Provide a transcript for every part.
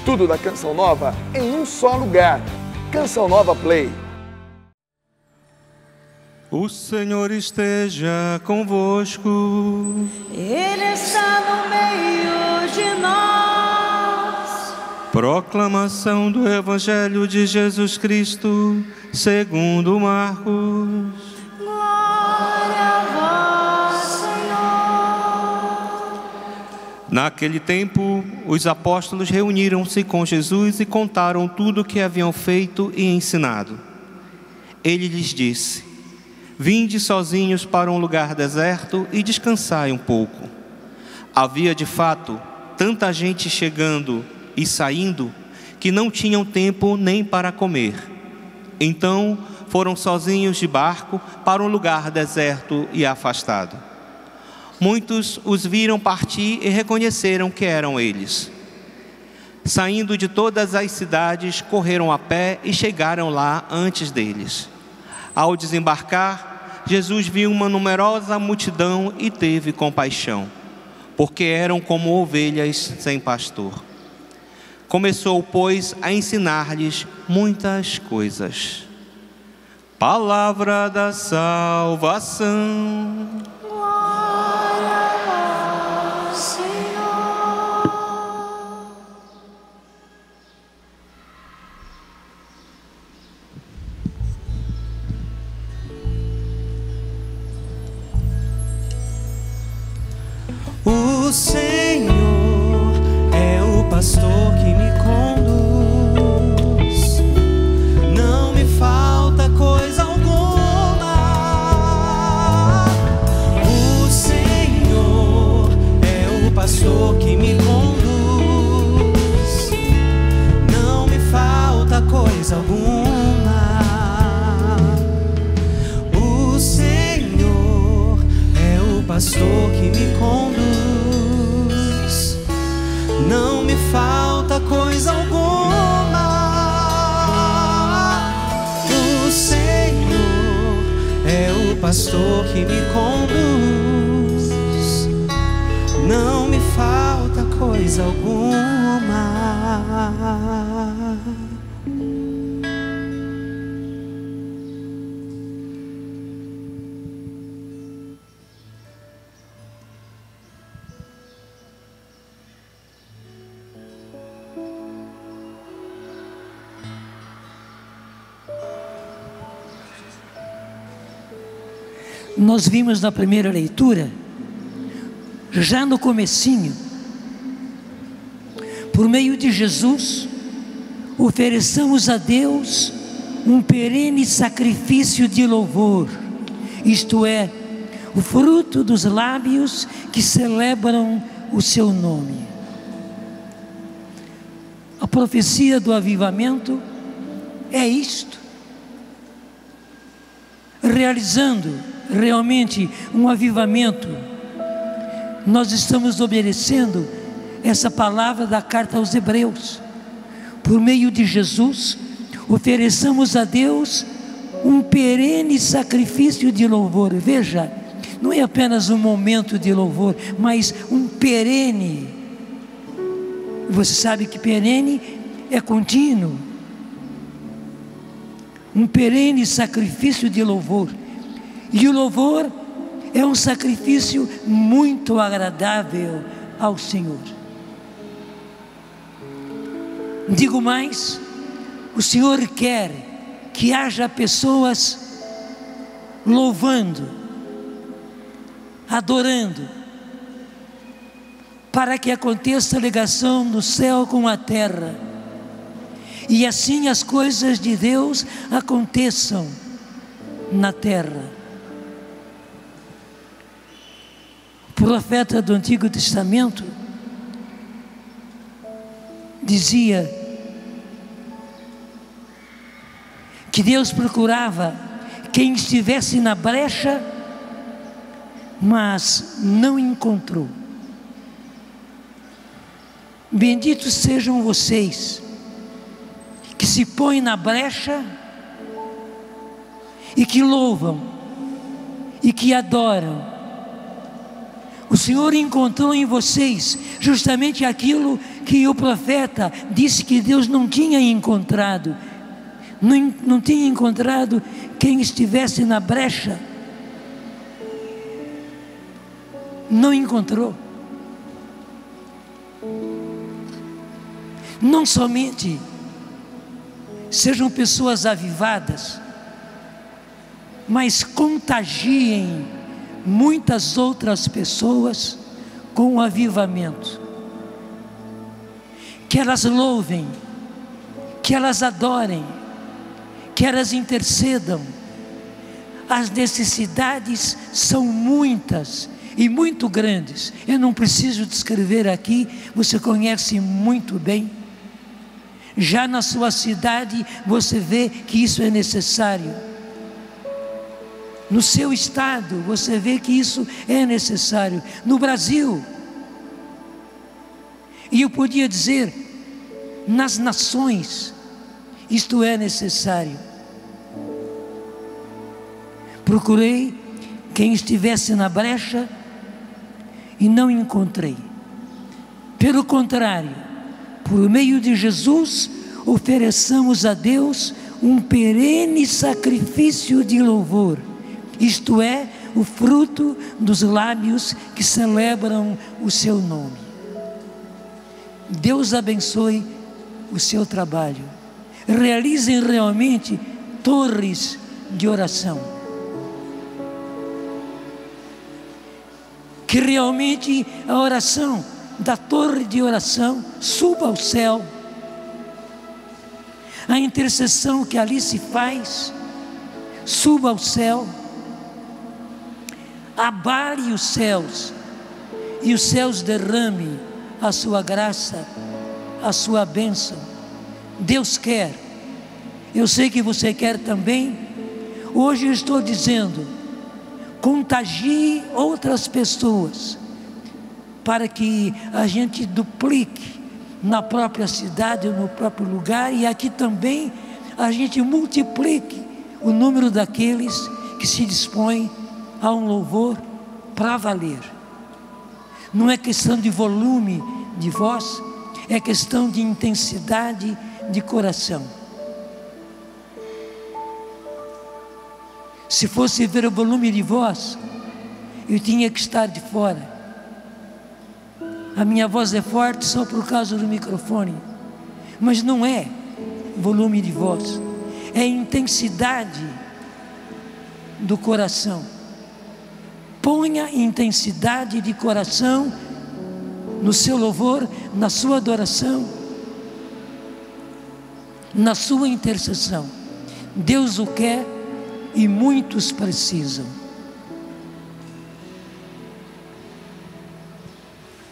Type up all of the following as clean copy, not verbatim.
Tudo da Canção Nova em um só lugar. Canção Nova Play. O Senhor esteja convosco. Ele está no meio de nós. Proclamação do Evangelho de Jesus Cristo, segundo Marcos. Glória a vós, Senhor. Naquele tempo, os apóstolos reuniram-se com Jesus e contaram tudo o que haviam feito e ensinado. Ele lhes disse: vinde sozinhos para um lugar deserto e descansai um pouco. Havia de fato tanta gente chegando e saindo que não tinham tempo nem para comer. Então foram sozinhos de barco para um lugar deserto e afastado. Muitos os viram partir e reconheceram que eram eles. Saindo de todas as cidades, correram a pé e chegaram lá antes deles. Ao desembarcar, Jesus viu uma numerosa multidão e teve compaixão, porque eram como ovelhas sem pastor. Começou, pois, a ensinar-lhes muitas coisas. Palavra da salvação. Glória a vós, Senhor. O Senhor é o pastor que me conduz, não me falta coisa alguma. O Senhor é o pastor que me conduz, não me falta coisa alguma. O Senhor é o pastor que me conduz, não me falta coisa alguma. O Senhor é o pastor que me conduz, não me falta coisa alguma. Nós vimos na primeira leitura, já no comecinho, por meio de Jesus, ofereçamos a Deus um perene sacrifício de louvor, isto é, o fruto dos lábios que celebram o seu nome. A profecia do avivamento é isto, realizando realmente um avivamento. Nós estamos obedecendo essa palavra da carta aos Hebreus. Por meio de Jesus, ofereçamos a Deus um perene sacrifício de louvor. Veja, não é apenas um momento de louvor, mas um perene. Você sabe que perene é contínuo. Um perene sacrifício de louvor. E o louvor é um sacrifício muito agradável ao Senhor. Digo mais, o Senhor quer que haja pessoas louvando, adorando, para que aconteça a ligação do céu com a terra, e assim as coisas de Deus aconteçam na terra. O profeta do Antigo Testamento dizia que Deus procurava quem estivesse na brecha, mas não encontrou. Benditos sejam vocês que se põem na brecha e que louvam e que adoram. O Senhor encontrou em vocês justamente aquilo que o profeta disse que Deus não tinha encontrado, não tinha encontrado quem estivesse na brecha. Não encontrou. Não somente sejam pessoas avivadas, mas contagiem muitas outras pessoas com o avivamento. Que elas louvem, que elas adorem, que elas intercedam. As necessidades são muitas e muito grandes. Eu não preciso descrever aqui, você conhece muito bem. Já na sua cidade você vê que isso é necessário. No seu estado você vê que isso é necessário. No Brasil, e eu podia dizer, nas nações, isto é necessário. Procurei quem estivesse na brecha e não encontrei. Pelo contrário, por meio de Jesus, ofereçamos a Deus um perene sacrifício de louvor, isto é, o fruto dos lábios que celebram o seu nome. Deus abençoe o seu trabalho. Realizem realmente torres de oração. Que realmente a oração da torre de oração suba ao céu. A intercessão que ali se faz suba ao céu. Abale os céus e os céus derrame a sua graça, a sua bênção. Deus quer, eu sei que você quer também. Hoje eu estou dizendo, contagie outras pessoas, para que a gente duplique na própria cidade, no próprio lugar, e aqui também a gente multiplique o número daqueles que se dispõem a um louvor para valer. Não é questão de volume de voz, é questão de intensidade de coração. Se fosse ver o volume de voz, eu tinha que estar de fora. A minha voz é forte só por causa do microfone, mas não é volume de voz, é intensidade do coração. Ponha intensidade de coração no seu louvor, na sua adoração, na sua intercessão. Deus o quer e muitos precisam.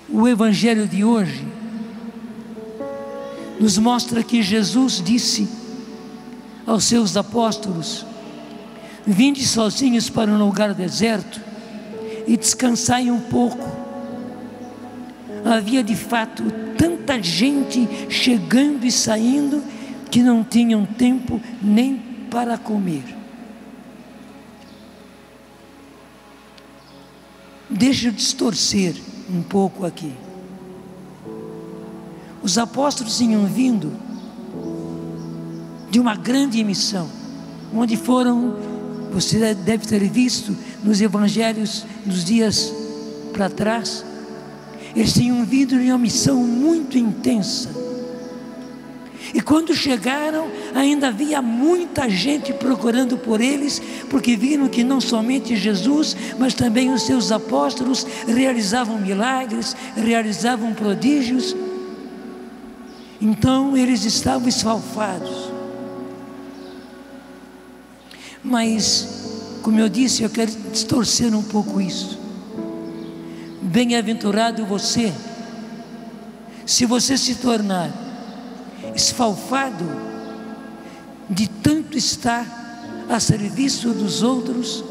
O Evangelho de hoje nos mostra que Jesus disse aos seus apóstolos: vinde sozinhos para um lugar deserto e descansai um pouco. Havia de fato tanta gente chegando e saindo que não tinham tempo nem para comer. Deixa eu distorcer um pouco aqui. Os apóstolos tinham vindo de uma grande missão, onde foram, você deve ter visto nos evangelhos dos dias para trás, eles tinham vindo de uma missão muito intensa. E quando chegaram, ainda havia muita gente procurando por eles, porque viram que não somente Jesus, mas também os seus apóstolos realizavam milagres, realizavam prodígios. Então eles estavam esfalfados. Mas, como eu disse, eu quero distorcer um pouco isso. Bem-aventurado você, se você se tornar esfalfado de tanto estar a serviço dos outros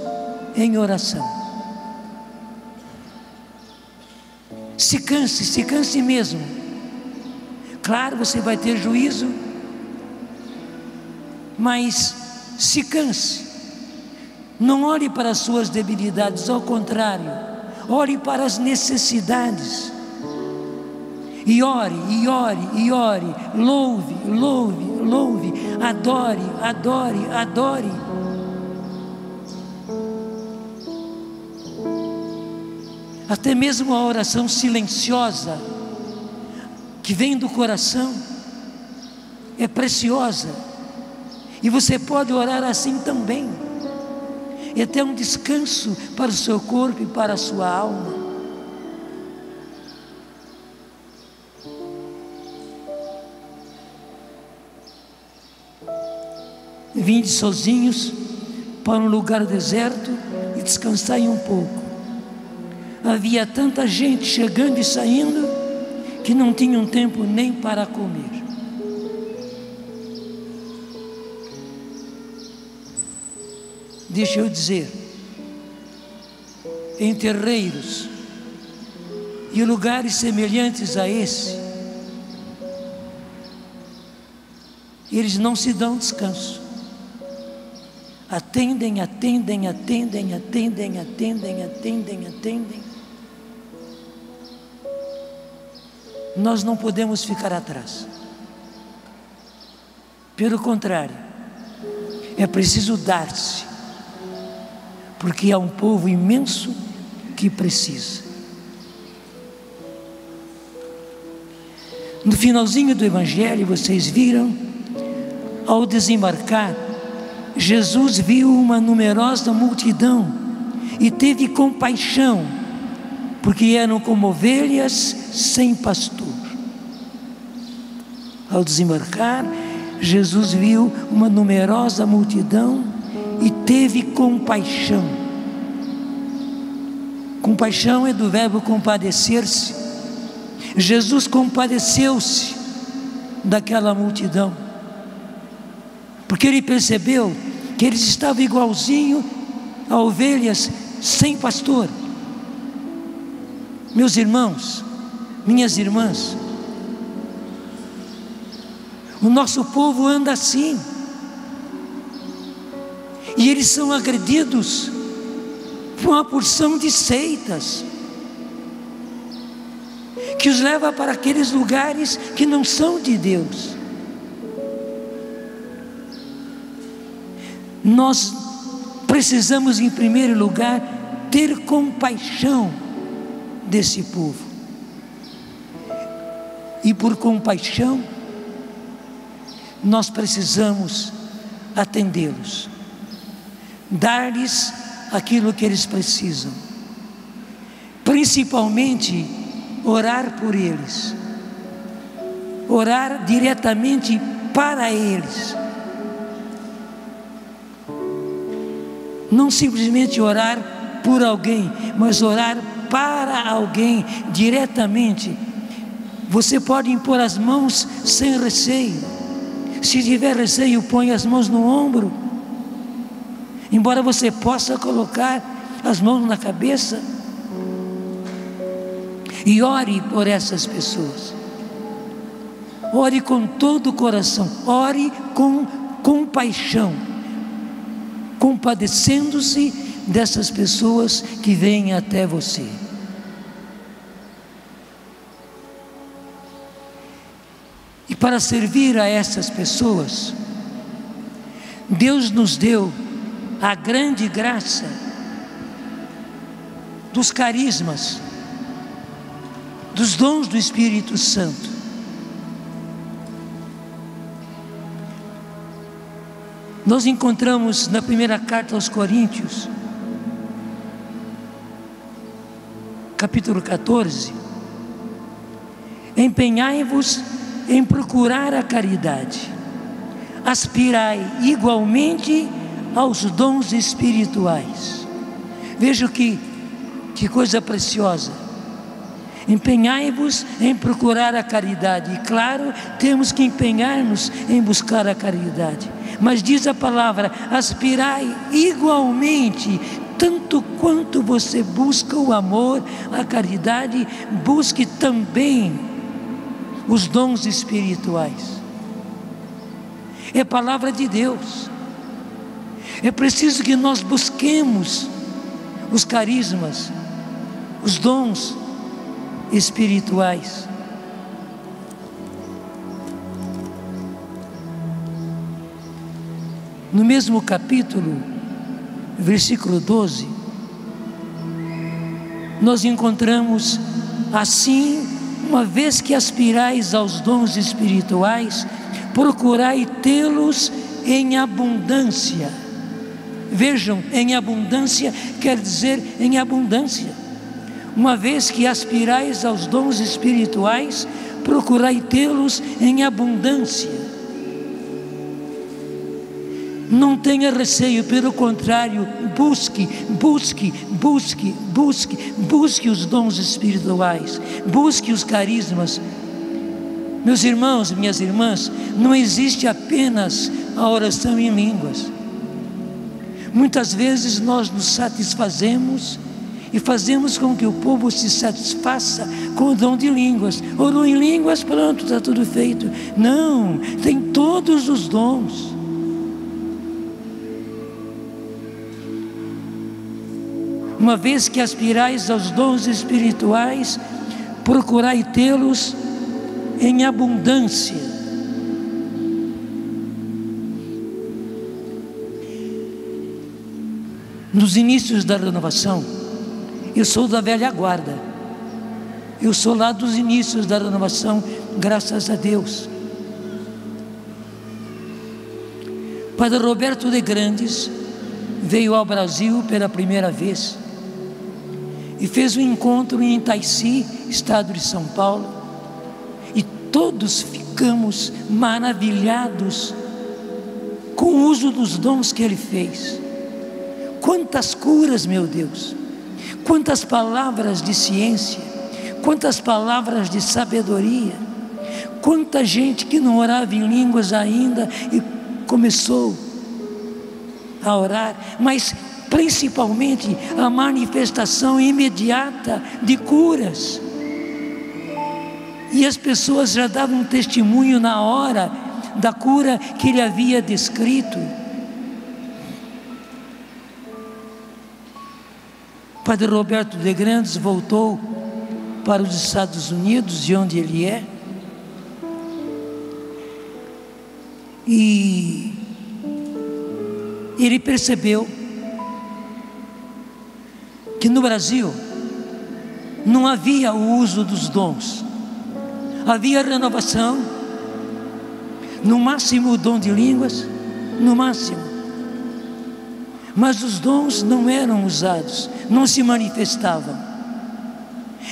em oração. Se canse mesmo. Claro, você vai ter juízo, mas se canse. Não olhe para as suas debilidades, ao contrário, olhe para as necessidades E ore, e ore, e ore. Louve, louve, louve. Adore, adore, adore. Até mesmo a oração silenciosa, que vem do coração, é preciosa. E você pode orar assim também. É até um descanso para o seu corpo e para a sua alma. Vinde sozinhos para um lugar deserto e descansai um pouco. Havia tanta gente chegando e saindo que não tinham tempo nem para comer. Deixa eu dizer, em terreiros e lugares semelhantes a esse, eles não se dão descanso. Atendem, atendem, atendem, atendem, atendem, atendem, atendem. Nós não podemos ficar atrás. Pelo contrário, é preciso dar-se, porque há um povo imenso que precisa. No finalzinho do Evangelho, vocês viram, ao desembarcar, Jesus viu uma numerosa multidão e teve compaixão, porque eram como ovelhas sem pastor. Ao desembarcar, Jesus viu uma numerosa multidão e teve compaixão. Compaixão é do verbo compadecer-se. Jesus compadeceu-se daquela multidão, porque ele percebeu que eles estavam igualzinho a ovelhas sem pastor. Meus irmãos, minhas irmãs, o nosso povo anda assim, e eles são agredidos por uma porção de seitas que os leva para aqueles lugares que não são de Deus. Nós precisamos, em primeiro lugar, ter compaixão desse povo. E por compaixão, nós precisamos atendê-los, dar-lhes aquilo que eles precisam, principalmente orar por eles, orar diretamente para eles. Não simplesmente orar por alguém, mas orar para alguém diretamente. Você pode impor as mãos sem receio. Se tiver receio, põe as mãos no ombro. Embora você possa colocar as mãos na cabeça, e ore por essas pessoas. Ore com todo o coração, ore com compaixão, compadecendo-se dessas pessoas que vêm até você. E para servir a essas pessoas, Deus nos deu a grande graça dos carismas, dos dons do Espírito Santo. Nós encontramos na primeira carta aos Coríntios, capítulo 14, empenhai-vos em procurar a caridade, aspirai igualmente aos dons espirituais. Veja que coisa preciosa. Empenhai-vos em procurar a caridade. E claro, temos que empenhar-nos em buscar a caridade. Mas diz a palavra, aspirai igualmente, tanto quanto você busca o amor, a caridade, busque também os dons espirituais. É palavra de Deus. É preciso que nós busquemos os carismas, os dons espirituais. no mesmo capítulo, versículo 12, nós encontramos assim: uma vez que aspirais aos dons espirituais, procurai tê-los em abundância. Vejam, em abundância quer dizer em abundância. Uma vez que aspirais aos dons espirituais, procurai tê-los em abundância. Não tenha receio, pelo contrário, busque os dons espirituais, busque os carismas. Meus irmãos, minhas irmãs, não existe apenas a oração em línguas. Muitas vezes nós nos satisfazemos e fazemos com que o povo se satisfaça com o dom de línguas. Orou em línguas, pronto, está tudo feito. Não, tem todos os dons. Uma vez que aspirais aos dons espirituais, procurai tê-los em abundância. Nos inícios da renovação, eu sou da velha guarda, eu sou lá dos inícios da renovação, graças a Deus. Padre Roberto de Grandes veio ao Brasil pela primeira vez e fez um encontro em Itaici, estado de São Paulo, e todos ficamos maravilhados com o uso dos dons que ele fez. Quantas curas, meu Deus, quantas palavras de ciência, quantas palavras de sabedoria, quanta gente que não orava em línguas ainda e começou a orar, mas principalmente a manifestação imediata de curas. E as pessoas já davam testemunho na hora da cura que ele havia descrito. Padre Roberto de Grandes voltou para os Estados Unidos, de onde ele é, e ele percebeu que no Brasil não havia o uso dos dons, havia renovação, no máximo o dom de línguas, no máximo, mas os dons não eram usados, não se manifestavam.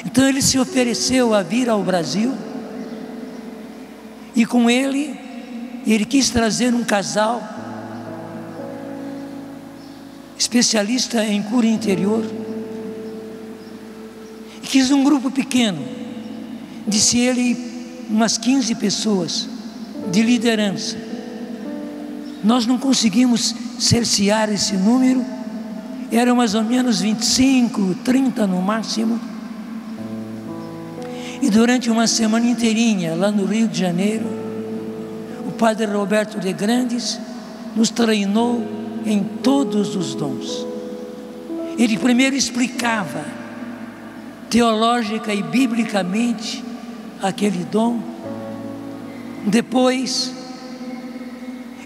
Então ele se ofereceu a vir ao Brasil, e com ele quis trazer um casal especialista em cura interior, e quis um grupo pequeno, disse ele, umas 15 pessoas de liderança. Nós não conseguimos cercear esse número, eram mais ou menos 25, 30 no máximo. E durante uma semana inteirinha, lá no Rio de Janeiro, o Padre Roberto de Grandes nos treinou em todos os dons. Ele primeiro explicava teológica e biblicamente aquele dom. Depois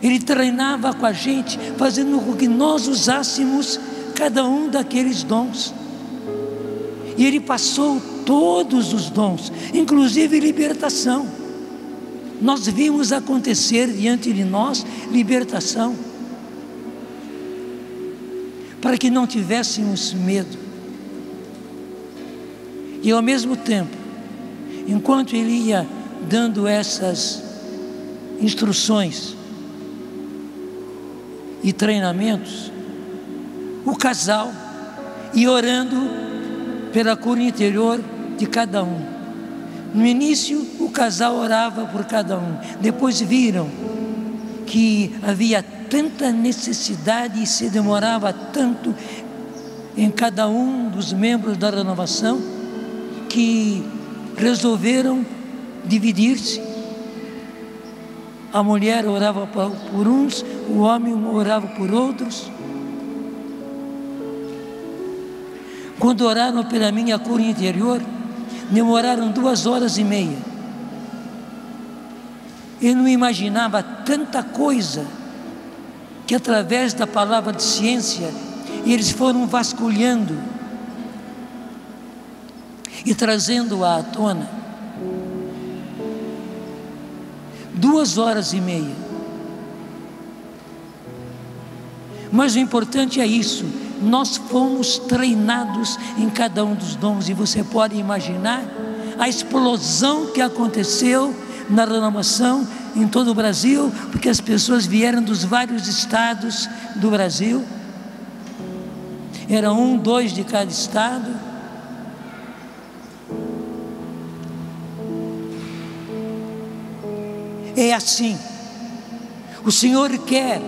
ele treinava com a gente, fazendo com que nós usássemos cada um daqueles dons. E ele passou todos os dons, inclusive libertação. Nós vimos acontecer diante de nós libertação, para que não tivéssemos medo. E ao mesmo tempo, enquanto ele ia dando essas instruções e treinamentos, o casal ia orando pela cura interior de cada um. No início, o casal orava por cada um. Depois viram que havia tanta necessidade e se demorava tanto em cada um dos membros da renovação, que resolveram dividir-se. A mulher orava por uns, o homem orava por outros. Quando oraram pela minha cura interior, demoraram 2h30. Eu não imaginava tanta coisa que através da palavra de ciência, eles foram vasculhando e trazendo-a à tona. 2 horas e meia. Mas o importante é isso, nós fomos treinados em cada um dos dons, e você pode imaginar a explosão que aconteceu na renovação em todo o Brasil, porque as pessoas vieram dos vários estados do Brasil, era 1, 2 de cada estado. É assim, o Senhor quer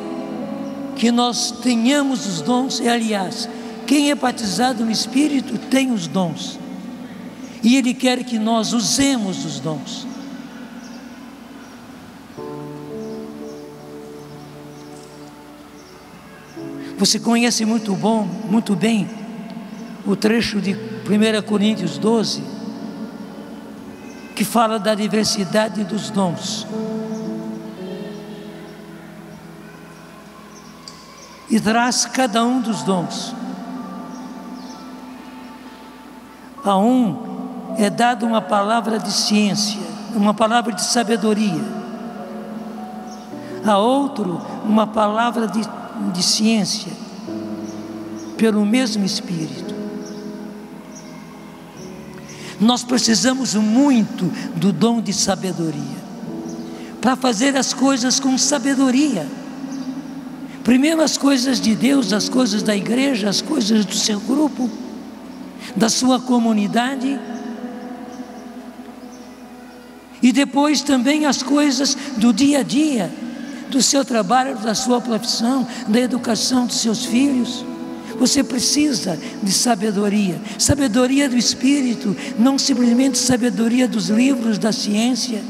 que nós tenhamos os dons, e aliás, quem é batizado no Espírito tem os dons, e Ele quer que nós usemos os dons. Você conhece muito bem o trecho de 1 Coríntios 12, que fala da diversidade dos dons. E traz cada um dos dons. A um é dada uma palavra de ciência, uma palavra de sabedoria. A outro, uma palavra de ciência, pelo mesmo Espírito. Nós precisamos muito do dom de sabedoria, para fazer as coisas com sabedoria. Primeiro as coisas de Deus, as coisas da igreja, as coisas do seu grupo, da sua comunidade, e depois também as coisas do dia a dia, do seu trabalho, da sua profissão, da educação dos seus filhos. Você precisa de sabedoria, sabedoria do Espírito, não simplesmente sabedoria dos livros da ciência,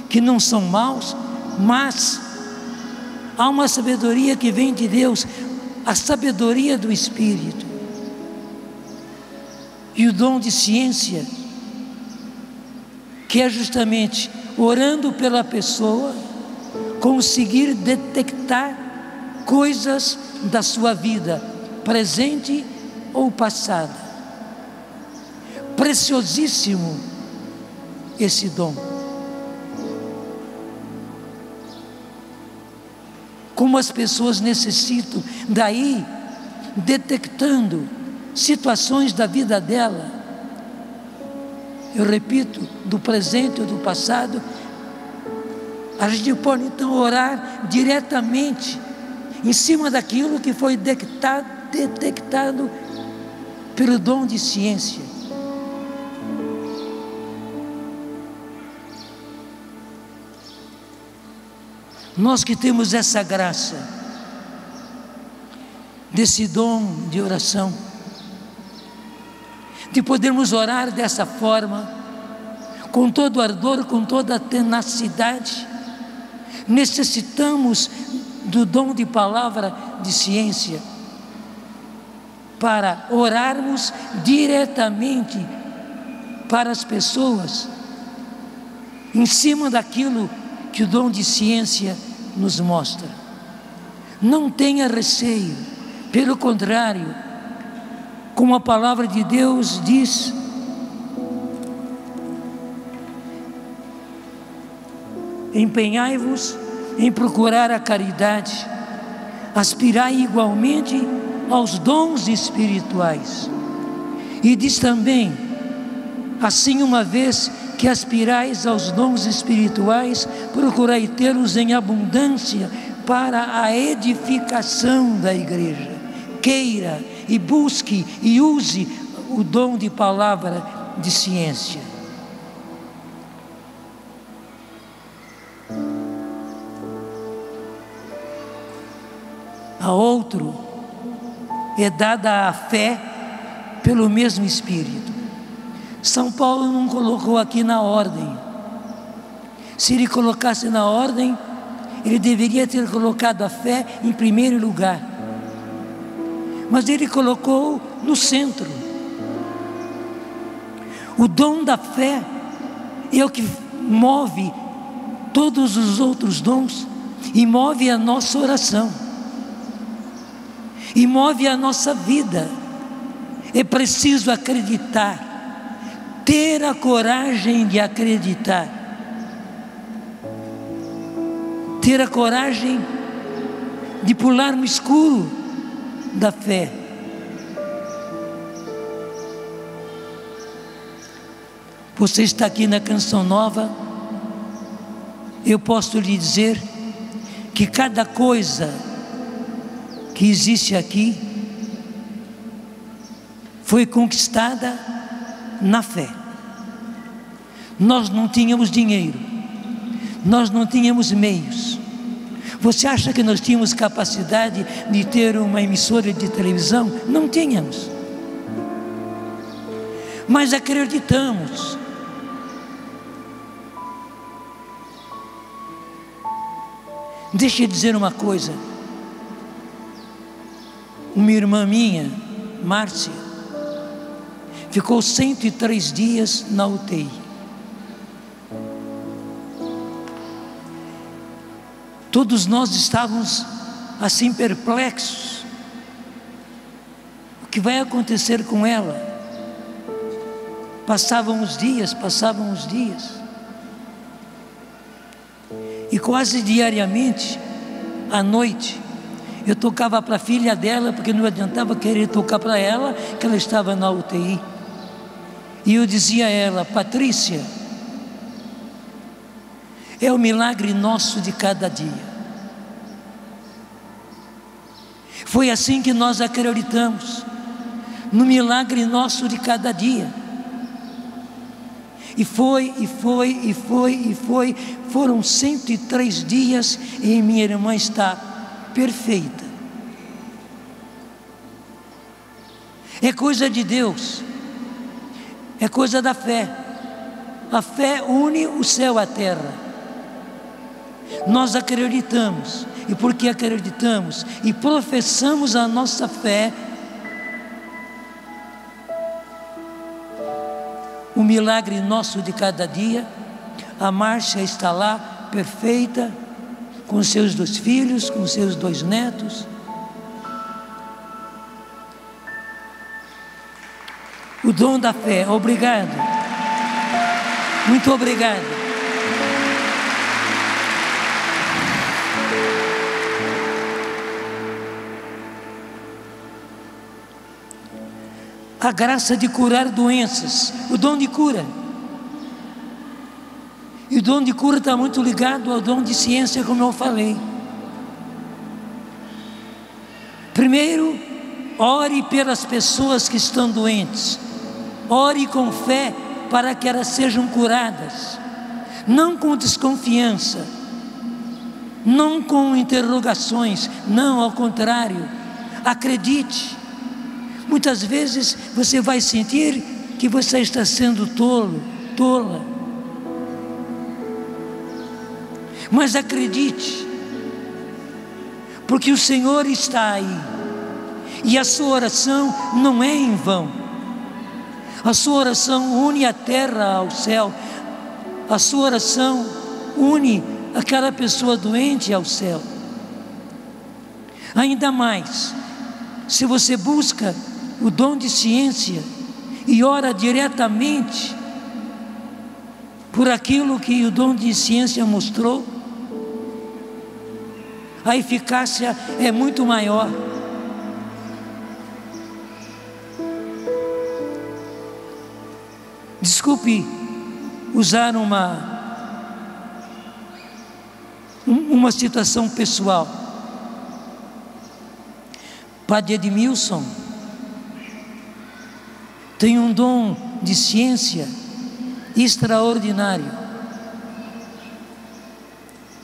que não são maus, mas há uma sabedoria que vem de Deus, a sabedoria do Espírito. E o dom de ciência, que é justamente orando pela pessoa, conseguir detectar coisas da sua vida, presente ou passada. Preciosíssimo esse dom. Como as pessoas necessitam, daí detectando situações da vida dela, eu repito, do presente ou do passado, a gente pode então orar diretamente em cima daquilo que foi detectado pelo dom de ciência. Nós que temos essa graça, desse dom de oração, de podermos orar dessa forma, com todo ardor, com toda tenacidade, necessitamos do dom de palavra de ciência, para orarmos diretamente para as pessoas, em cima daquilo que o dom de ciência nos mostra. Não tenha receio, pelo contrário, como a palavra de Deus diz, empenhai-vos em procurar a caridade, aspirai igualmente aos dons espirituais. E diz também, assim, uma vez que aspirais aos dons espirituais, procurai tê-los em abundância para a edificação da igreja. Queira e busque e use o dom de palavra de ciência. A outro é dada a fé pelo mesmo Espírito. São Paulo não colocou aqui na ordem. Se ele colocasse na ordem, ele deveria ter colocado a fé em primeiro lugar. Mas ele colocou no centro. O dom da fé é o que move todos os outros dons e move a nossa oração. e move a nossa vida. É preciso acreditar, ter a coragem de acreditar, ter a coragem de pular no escuro da fé. Você está aqui na Canção Nova, eu posso lhe dizer que cada coisa que existe aqui foi conquistada na fé. Nós não tínhamos dinheiro, nós não tínhamos meios. Você acha que nós tínhamos capacidade de ter uma emissora de televisão? Não tínhamos. Mas acreditamos. Deixa eu dizer uma coisa. Uma irmã minha, Márcia, ficou 103 dias na UTI. Todos nós estávamos assim perplexos. O que vai acontecer com ela? Passavam os dias. E quase diariamente, à noite, eu tocava para a filha dela, porque não adiantava querer tocar para ela, que ela estava na UTI. E eu dizia a ela: Patrícia, é o milagre nosso de cada dia. Foi assim que nós acreditamos, no milagre nosso de cada dia. E foi, foram 103 dias e minha irmã está perfeita. É coisa de Deus, é coisa da fé. A fé une o céu à terra. Nós acreditamos, e porque acreditamos e professamos a nossa fé, o milagre nosso de cada dia, a Márcia está lá, perfeita, com seus 2 filhos, com seus 2 netos. O dom da fé. Obrigado. Muito obrigado. A graça de curar doenças, o dom de cura. E o dom de cura está muito ligado ao dom de ciência, como eu falei. Primeiro, ore pelas pessoas que estão doentes. Ore com fé para que elas sejam curadas. Não com desconfiança, não com interrogações, não, ao contrário. Acredite. Muitas vezes você vai sentir que você está sendo tola. Mas acredite, porque o Senhor está aí. E a sua oração não é em vão. A sua oração une a terra ao céu. A sua oração une aquela pessoa doente ao céu. Ainda mais, se você busca o dom de ciência e ora diretamente por aquilo que o dom de ciência mostrou, a eficácia é muito maior. Desculpe usar uma situação pessoal. Padre Edmilson tem um dom de ciência extraordinário.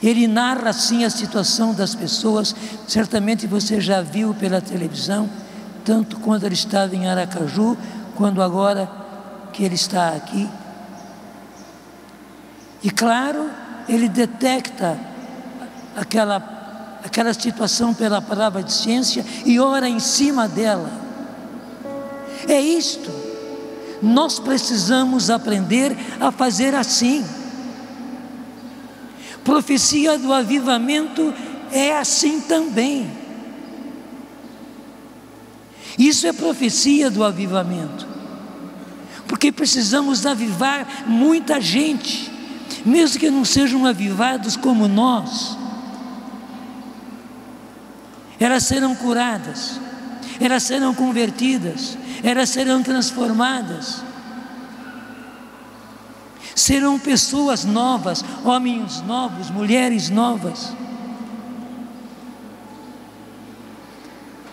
Ele narra assim a situação das pessoas. Certamente você já viu pela televisão, tanto quando ele estava em Aracaju, quando agora que ele está aqui. E claro, ele detecta aquela situação pela palavra de ciência e ora em cima dela. É isto. Nós precisamos aprender a fazer assim. Profecia do avivamento é assim também. Isso é profecia do avivamento, porque precisamos avivar muita gente, mesmo que não sejam avivados como nós. Elas serão curadas, elas serão convertidas, elas serão transformadas, serão pessoas novas, homens novos, mulheres novas.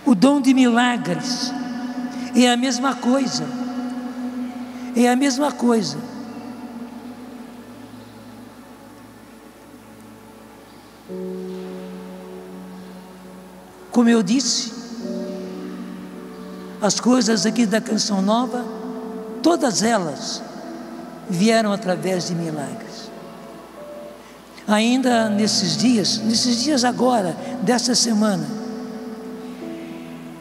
O dom de milagres é a mesma coisa, é a mesma coisa. Como eu disse, as coisas aqui da Canção Nova, todas elas vieram através de milagres. Ainda nesses dias agora, dessa semana,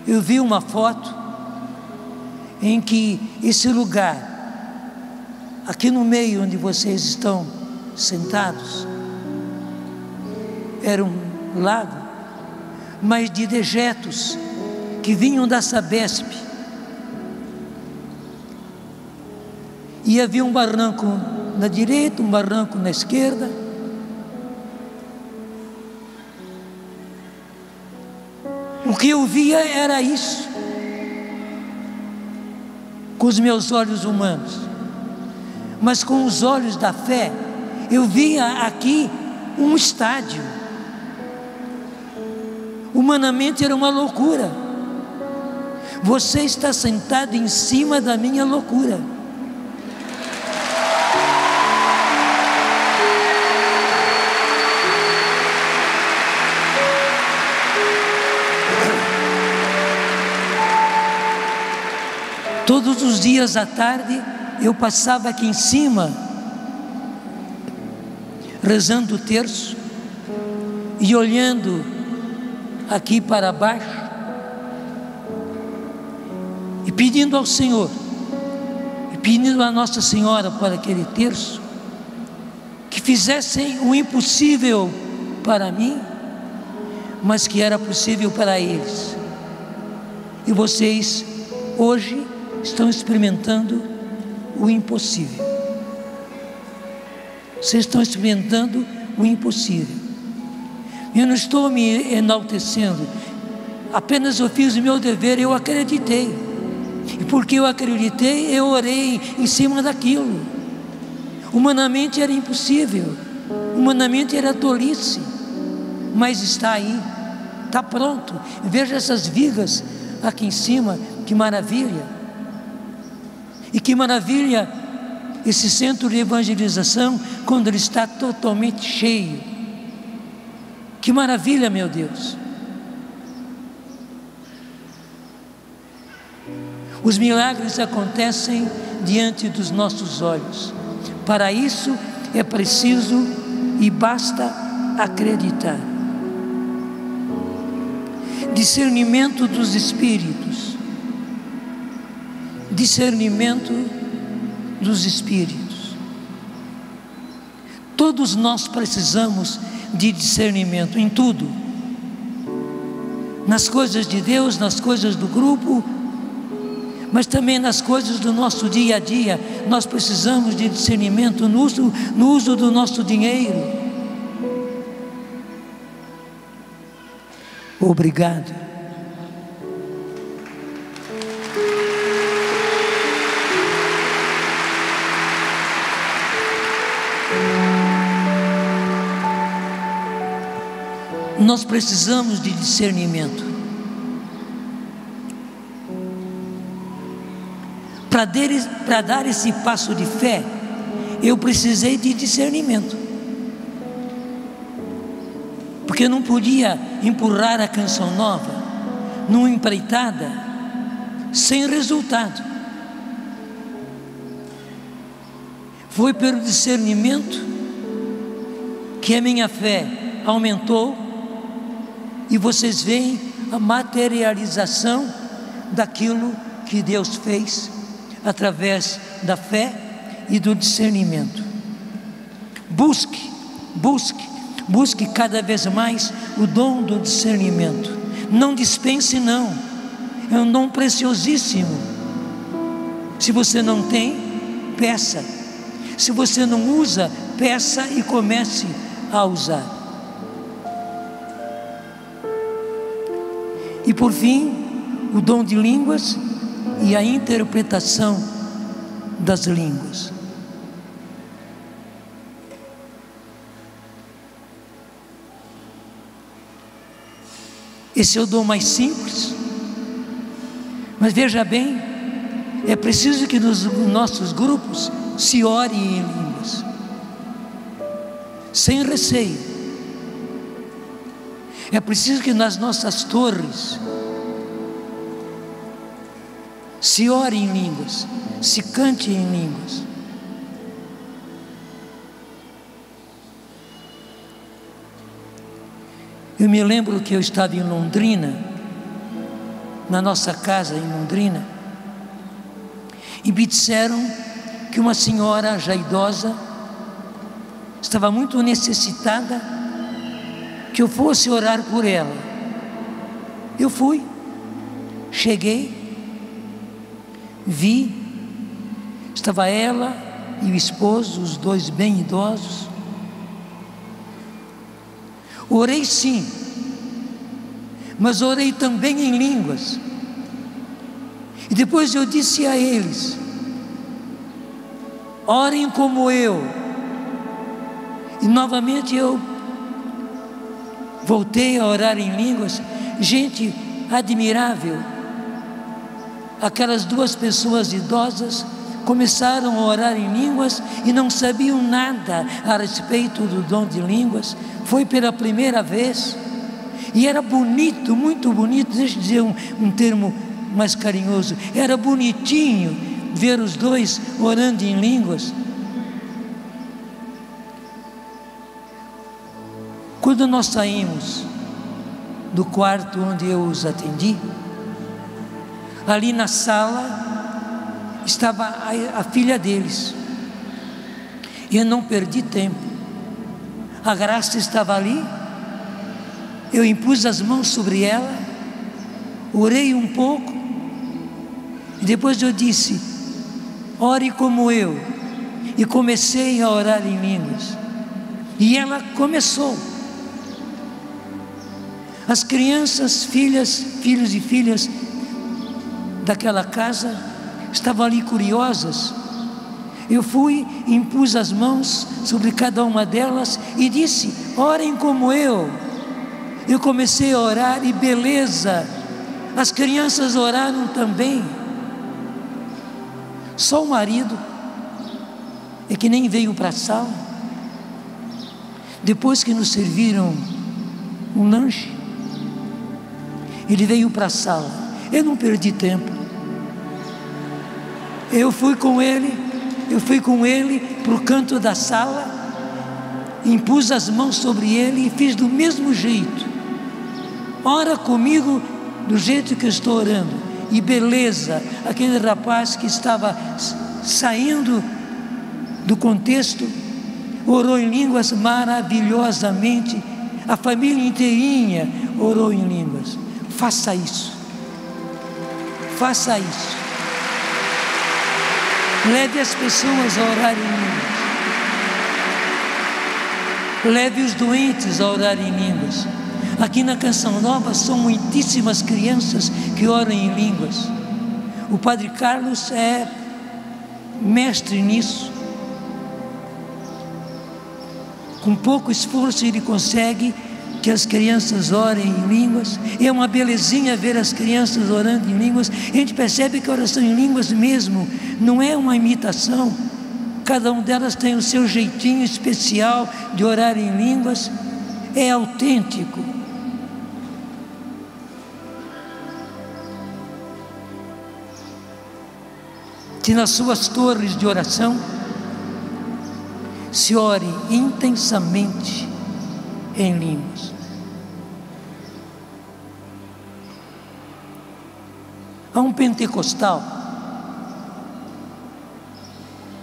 eu vi uma foto em que esse lugar, aqui no meio onde vocês estão sentados, era um lago, mas de dejetos que vinham da Sabesp. E havia um barranco na direita, um barranco na esquerda. O que eu via era isso, com os meus olhos humanos, mas com os olhos da fé, eu via aqui um estádio. Humanamente era uma loucura. Você está sentado em cima da minha loucura. Todos os dias à tarde eu passava aqui em cima, rezando o terço e olhando aqui para baixo e pedindo ao Senhor, e pedindo a Nossa Senhora para aquele terço, que fizessem o impossível para mim, mas que era possível para eles. E vocês hoje estão experimentando o impossível. Vocês estão experimentando o impossível. Eu não estou me enaltecendo, apenas eu fiz o meu dever, eu acreditei. E porque eu acreditei, eu orei em cima daquilo. Humanamente era impossível, humanamente era tolice, mas está aí, está pronto. Veja essas vigas aqui em cima, que maravilha. E que maravilha esse centro de evangelização quando ele está totalmente cheio. Que maravilha, meu Deus. Os milagres acontecem diante dos nossos olhos. Para isso é preciso e basta acreditar. Discernimento dos espíritos. Discernimento dos espíritos. Todos nós precisamos de discernimento em tudo, nas coisas de Deus, nas coisas do grupo, mas também nas coisas do nosso dia a dia. Nós precisamos de discernimento no uso do nosso dinheiro. Obrigado. Nós precisamos de discernimento. Para dar esse passo de fé, eu precisei de discernimento. Porque eu não podia empurrar a Canção Nova numa empreitada sem resultado. Foi pelo discernimento que a minha fé aumentou. E vocês veem a materialização daquilo que Deus fez através da fé e do discernimento. Busque cada vez mais o dom do discernimento. Não dispense, não. é um dom preciosíssimo. Se você não tem, peça. Se você não usa, peça e comece a usar. E por fim, o dom de línguas e a interpretação das línguas. Esse é o dom mais simples, mas veja bem, é preciso que nos nossos grupos se ore em línguas, sem receio. É preciso que nas nossas torres se ore em línguas, se cante em línguas. Eu me lembro que eu estava em Londrina, na nossa casa em Londrina, e me disseram que uma senhora já idosa estava muito necessitada, que eu fosse orar por ela. Eu fui, cheguei, vi, estava ela e o esposo, os dois bem idosos. Orei sim, mas orei também em línguas. E depois eu disse a eles: orem como eu. E novamente eu voltei a orar em línguas. Gente admirável. Aquelas duas pessoas idosas começaram a orar em línguas e não sabiam nada a respeito do dom de línguas. Foi pela primeira vez e era bonito, muito bonito. Deixa eu dizer um termo mais carinhoso, era bonitinho ver os dois orando em línguas. Quando nós saímos do quarto onde eu os atendi, ali na sala estava a filha deles, e eu não perdi tempo. A Graça estava ali, eu impus as mãos sobre ela, orei um pouco, e depois eu disse: ore como eu, e comecei a orar em línguas, e ela começou. As crianças, filhos e filhas daquela casa estavam ali curiosas. Eu fui, impus as mãos sobre cada uma delas e disse: orem como eu. Eu comecei a orar e beleza, as crianças oraram também. Só o marido é que nem veio para a sala. Depois que nos serviram um lanche, ele veio para a sala. Eu não perdi tempo. Eu fui com ele para o canto da sala, impus as mãos sobre ele e fiz do mesmo jeito. Ora comigo do jeito que eu estou orando. E beleza, aquele rapaz que estava saindo do contexto, orou em línguas maravilhosamente. A família inteirinha orou em línguas. Faça isso. Faça isso. Leve as pessoas a orar em línguas. Leve os doentes a orar em línguas. Aqui na Canção Nova são muitíssimas crianças que oram em línguas. O Padre Carlos é mestre nisso. Com pouco esforço ele consegue que as crianças orem em línguas. É uma belezinha ver as crianças orando em línguas. A gente percebe que a oração em línguas mesmo não é uma imitação. Cada uma delas tem o seu jeitinho especial de orar em línguas. É autêntico. Que nas suas torres de oração se ore intensamente em línguas. Há um pentecostal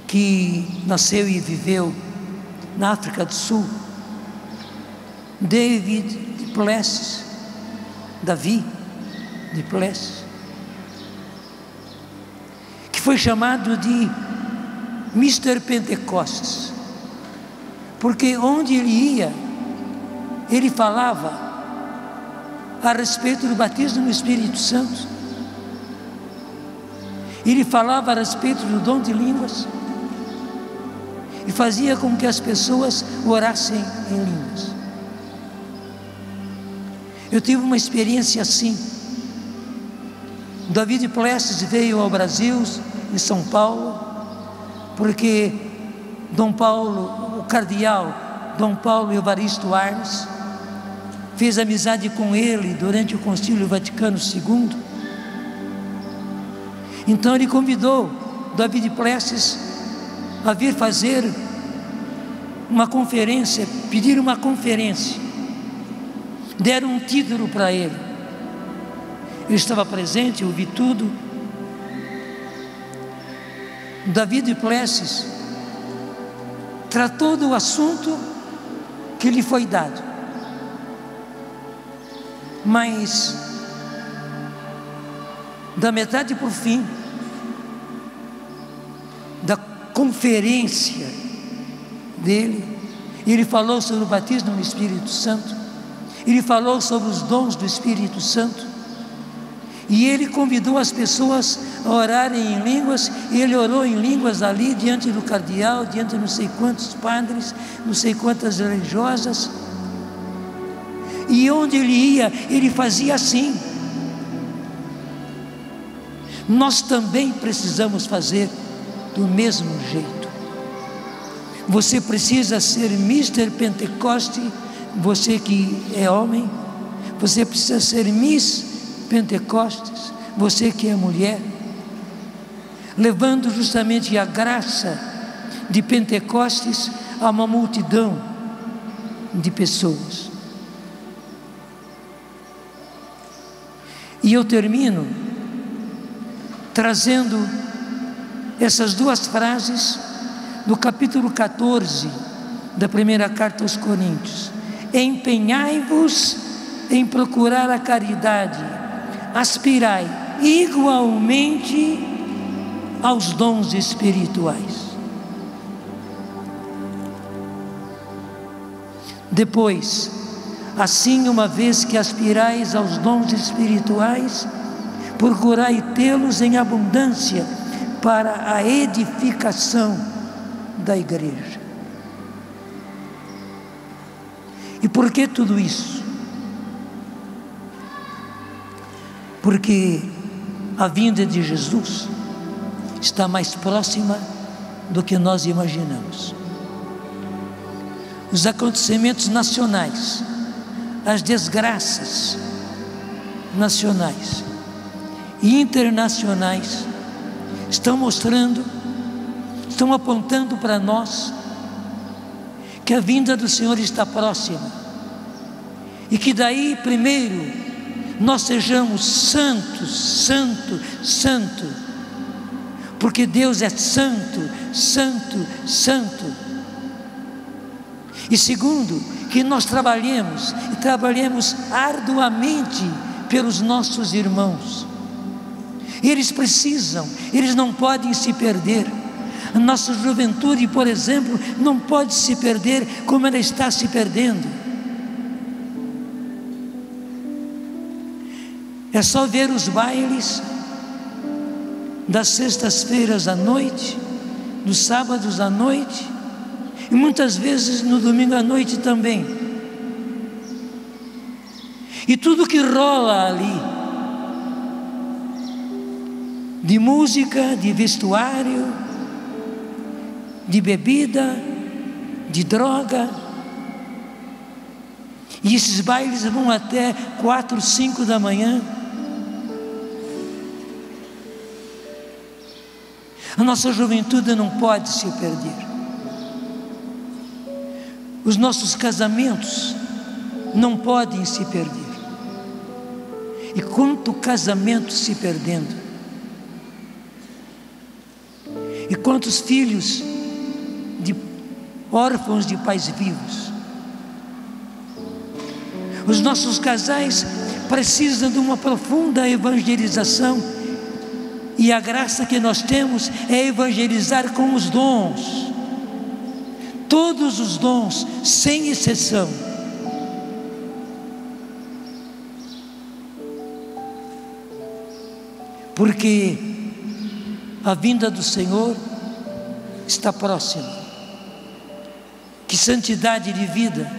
que nasceu e viveu na África do Sul, David du Plessis, Davi du Plessis. foi chamado de Mr. Pentecostes, porque onde ele ia, ele falava a respeito do batismo no Espírito Santo, ele falava a respeito do dom de línguas, e fazia com que as pessoas orassem em línguas. Eu tive uma experiência assim. David Plessis veio ao Brasil, em São Paulo, porque Dom Paulo, o cardeal Dom Paulo Evaristo Arnes, fez amizade com ele durante o Concílio Vaticano II. Então ele convidou David Plessis a vir fazer uma conferência, pedir uma conferência. Deram um título para ele. Eu estava presente, eu ouvi tudo. David Plessis tratou do assunto que lhe foi dado, mas da metade por fim da conferência dele, ele falou sobre o batismo no Espírito Santo, ele falou sobre os dons do Espírito Santo, e ele convidou as pessoas a orarem em línguas, e ele orou em línguas ali, diante do cardeal, diante de não sei quantos padres, não sei quantas religiosas, e onde ele ia, ele fazia assim. Nós também precisamos fazer do mesmo jeito. Você precisa ser Mr. Pentecoste, você que é homem, você precisa ser Miss Pentecostes, você que é mulher, levando justamente a graça de Pentecostes a uma multidão de pessoas. E eu termino trazendo essas duas frases do capítulo 14 da primeira carta aos Coríntios: empenhai-vos em procurar a caridade, aspirai igualmente aos dons espirituais. Depois, assim, uma vez que aspirais aos dons espirituais, procurai tê-los em abundância para a edificação da igreja. E por que tudo isso? Porque a vinda de Jesus está mais próxima do que nós imaginamos. Os acontecimentos nacionais, as desgraças nacionais e internacionais estão mostrando, estão apontando para nós que a vinda do Senhor está próxima, e que daí primeiro nós sejamos santos, santo, santo, porque Deus é santo, santo, santo. E segundo, que nós trabalhemos, e trabalhemos arduamente pelos nossos irmãos. Eles precisam, eles não podem se perder. A nossa juventude, por exemplo, não pode se perder como ela está se perdendo. É só ver os bailes das sextas-feiras à noite, dos sábados à noite, e muitas vezes no domingo à noite também. E tudo que rola ali, de música, de vestuário, de bebida, de droga. E esses bailes vão até 4, 5 da manhã. A nossa juventude não pode se perder. Os nossos casamentos não podem se perder. E quanto casamento se perdendo. E quantos filhos de órfãos de pais vivos. Os nossos casais precisam de uma profunda evangelização E a graça que nós temos é evangelizar com os dons. Todos os dons, sem exceção. Porque a vinda do Senhor está próxima. Que santidade de vida,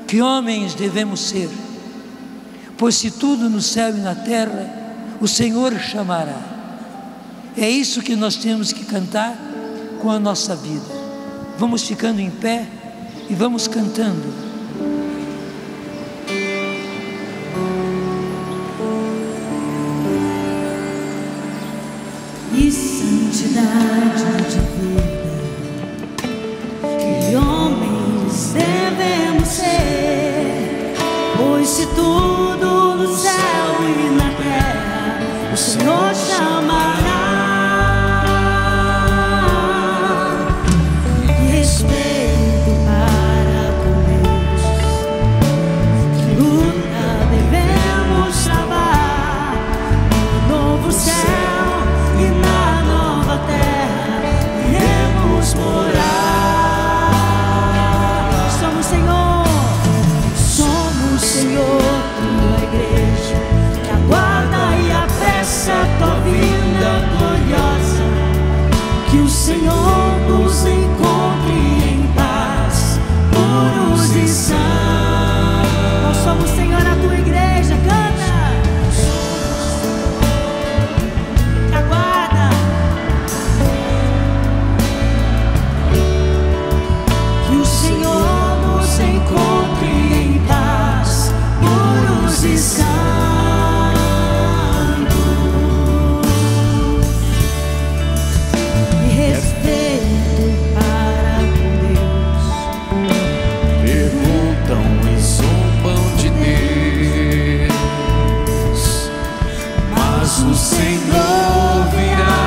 que homens devemos ser, pois se tudo no céu e na terra o Senhor chamará. É isso que nós temos que cantar com a nossa vida. Vamos ficando em pé e vamos cantando. E santidade de vida, que homens devemos ser, pois se tudo no céu e na terra o Senhor chamará. E respeito para com Deus, que luta devemos travar no novo céu e na nova terra iremos morar. Somos Senhor, tua igreja, que aguarda e apressa a tua vinda gloriosa. Que o Senhor nos encontre em paz, puros e sãos. Nós somos, Senhor, a tua igreja, canta. Que aguarda. Que o Senhor nos encontre em paz, puros e santos. E respeito para com Deus. Perguntam e zombam de Deus, mas o Senhor virá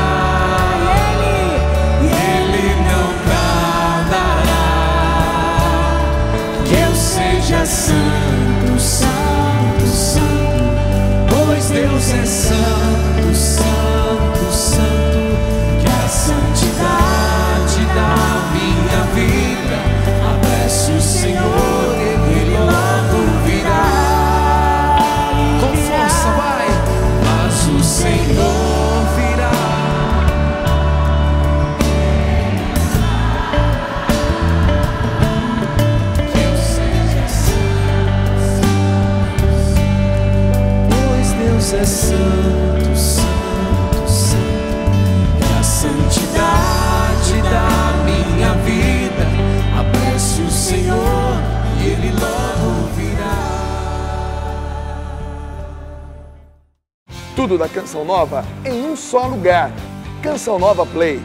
e Ele não tardará. Deus seja santo, santo, santo, pois Deus é santo, santo, santo. Que a santidade da minha vida apresse o Senhor, Ele logo virá. Com força, vai! Mas o Senhor virá. Deus seja santo, pois Deus é santo, santo, santo. Que a santidade da minha vida apresse o Senhor e Ele logo virá. Tudo da Canção Nova em um só lugar. Canção Nova Play.